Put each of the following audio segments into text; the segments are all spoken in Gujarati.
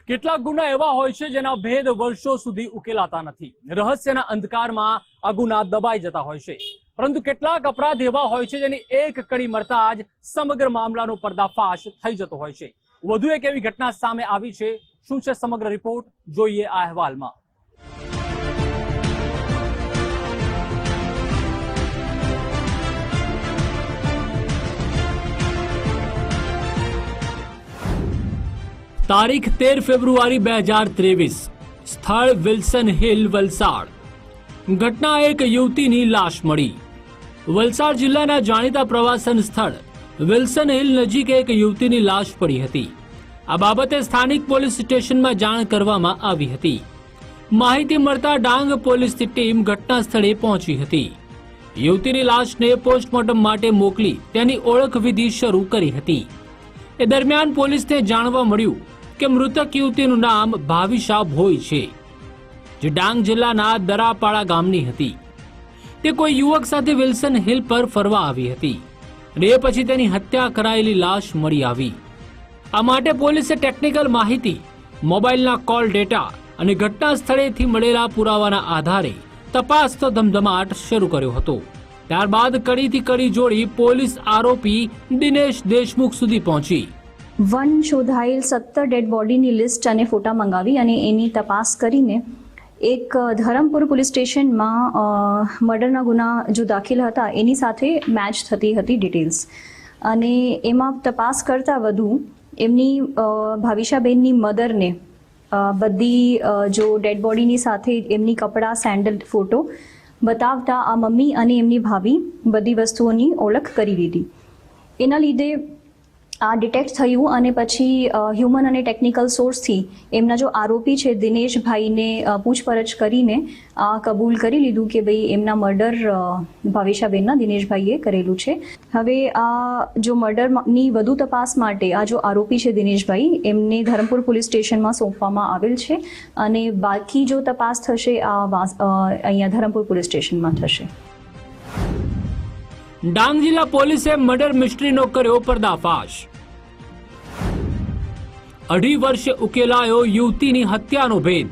કેટલાક ગુના એવા હોય છે જેના ભેદ વર્ષો સુધી ઉકેલાતા નથી। રહસ્યના અંધકારમાં આ ગુના દબાઈ જતા હોય છે, પરંતુ કેટલાક અપરાધ એવા હોય છે જેની એક કડી મળતા જ સમગ્ર મામલાનો પર્દાફાશ થઈ જતો હોય છે। વધુ એક એવી ઘટના સામે આવી છે। શું છે સમગ્ર રિપોર્ટ, જોઈએ આ અહેવાલમાં। તારીખ 13 ફેબ્રુઆરી 2023, સ્થળ વિલ્સન હિલ, વલસાડ। ઘટના એક યુવતીની લાશ મળી। વલસાડ જિલ્લાના જાણીતા પ્રવાસન સ્થળ વિલ્સન હિલ નજીક એક યુવતીની લાશ પડી હતી। આ બાબતે સ્થાનિક પોલીસ સ્ટેશનમાં જાણ કરવામાં આવી હતી। માહિતી મળતા ડાંગ પોલીસની ટીમ ઘટના સ્થળે પહોંચી હતી। યુવતીની લાશને પોસ્ટમોર્ટમ માટે મોકલી તેની ઓળખ વિધિ શરૂ કરી હતી। એ દરમિયાન પોલીસને જાણવા મળ્યું કે મૃતક યુવતીનું નામ ભાવિશા ભોઈ છે, જે ડાંગ જિલ્લાના દરાપાડા ગામની હતી। તે કોઈ યુવક સાથે વિલ્સન હિલ પર ફરવા આવી હતી અને એ પછી તેની હત્યા કરાયેલી લાશ મળી આવી। આ માટે પોલીસે ટેકનિકલ માહિતી, મોબાઈલના કોલ ડેટા અને ઘટના સ્થળેથી મળેલા પુરાવાના આધારે તપાસનો ધમધમાટ શરૂ કર્યો હતો। ત્યારબાદ કડીથી કડી જોડી પોલીસ આરોપી દિનેશ દેશમુખ સુધી પહોંચી। વન શોધાયેલ 17 ડેડ બોડીની લિસ્ટ અને ફોટા મંગાવી અને એની તપાસ કરીને એક ધરમપુર પોલીસ સ્ટેશનમાં મર્ડરના ગુના જો દાખલ હતા એની સાથે મેચ થતી હતી ડિટેલ્સ, અને એમાં તપાસ કરતાં વધુ એમની ભાવિશાબેનની મધરને બધી જો ડેડ બોડીની સાથે એમની કપડાં, સેન્ડલ, ફોટો બતાવતા આ મમ્મી અને એમની ભાભી બધી વસ્તુઓની ઓળખ કરી લીધી। એના લીધે આ ડિટેક્ટ થયું અને પછી હ્યુમન અને ટેકનિકલ સોર્સથી એમના જો આરોપી છે દિનેશભાઈને પૂછપરછ કરીને આ કબૂલ કરી લીધું કે ભાઈ એમના મર્ડર ભાવિશાબેનના દિનેશભાઈએ કરેલું છે। હવે આ જો મર્ડરની વધુ તપાસ માટે આ જો આરોપી છે દિનેશભાઈ એમને ધરમપુર પોલીસ સ્ટેશનમાં સોંપવામાં આવેલ છે અને બાકી જો તપાસ થશે આ અહીંયા ધરમપુર પોલીસ સ્ટેશનમાં થશે। ડાંગ જિલ્લા પોલીસે મર્ડર મિસ્ટ્રીનો કર્યો પર્દાફાશ। 2.5 વર્ષે ઉકેલાયો યુવતીની હત્યાનો ભેદ।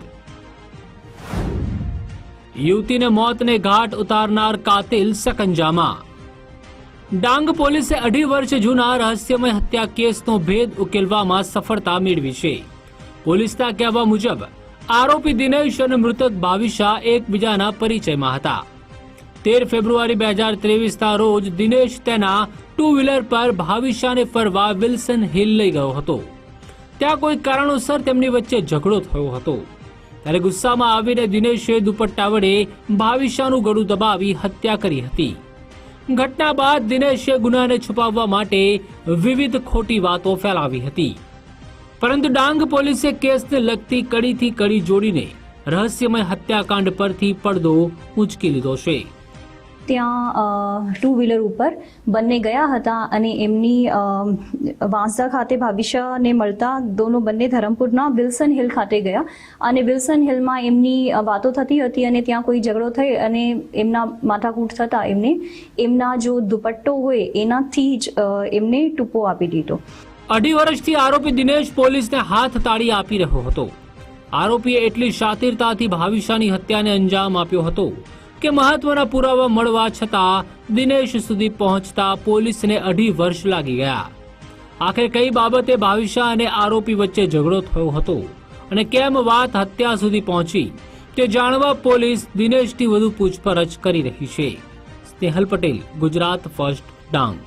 યુવતીને મોતને ઘાટ ઉતારનાર કાતિલ સકંજામાં। ડાંગ પોલીસે 2.5 વર્ષ જૂના રહસ્યમય હત્યા કેસનો ભેદ ઉકેલવામાં સફળતા મેળવી છે। પોલીસના કહેવા મુજબ આરોપી દિનેશ અને મૃતક ભાવિશા એકબીજાના પરિચયમાં હતા। 13 ફેબ્રુઆરી 2023ના રોજ દિનેશ તેના 2 વ્હીલર પર ભાવિશાને ફરવા વિલ્સન હિલ લઈ ગયો હતો। ત્યાં કોઈ કારણોસર તેમની વચ્ચે ઝઘડો થયો હતો, ત્યારે ગુસ્સામાં આવીને દિનેશે દુપટ્ટા વડે ભાવિશાનું ગળું દબાવી હત્યા કરી હતી। ઘટના બાદ દિનેશે ગુનાને છુપાવવા માટે વિવિધ ખોટી વાતો ફેલાવી હતી, પરંતુ ડાંગ પોલીસે કેસને લગતી કડીથી કડી જોડીને રહસ્યમય હત્યાકાંડ પરથી પડદો ઊંચકી લીધો છે। ત્યાં 2 વ્હીલર ઉપર બંને ગયા હતા અને એમની વાંસદા ખાતે ભાવિશાને મળતા બંને ધરમપુરના વિલ્સન હિલ ખાતે ગયા અને વિલ્સન હિલમાં એમની વાતો થતી હતી અને ત્યાં કોઈ ઝઘડો થઈ અને એમના માથાકૂટ થતાં એમને એમના જો દુપટ્ટો હોય એનાથી જ એમને ટૂંપો આપી દીધો। 2.5 વર્ષથી આરોપી દિનેશ પોલીસને હાથ તાળી આપી રહ્યો હતો। આરોપીએ એટલી શાતિરતાથી ભાવિશાની હત્યાને અંજામ આપ્યો હતો કે મહત્વના પુરાવા મળવા છતાં દિનેશ સુધી પહોંચતા પોલીસને 2.5 વર્ષ લાગી ગયા। આખરે કઈ બાબતે ભાવિશા અને આરોપી વચ્ચે ઝઘડો થયો હતો અને કેમ વાત હત્યા સુધી પહોંચી તે જાણવા પોલીસ દિનેશની વધુ પૂછપરછ કરી રહી છે। સ્નેહલ પટેલ, ગુજરાત ફર્સ્ટ, ડાંગ।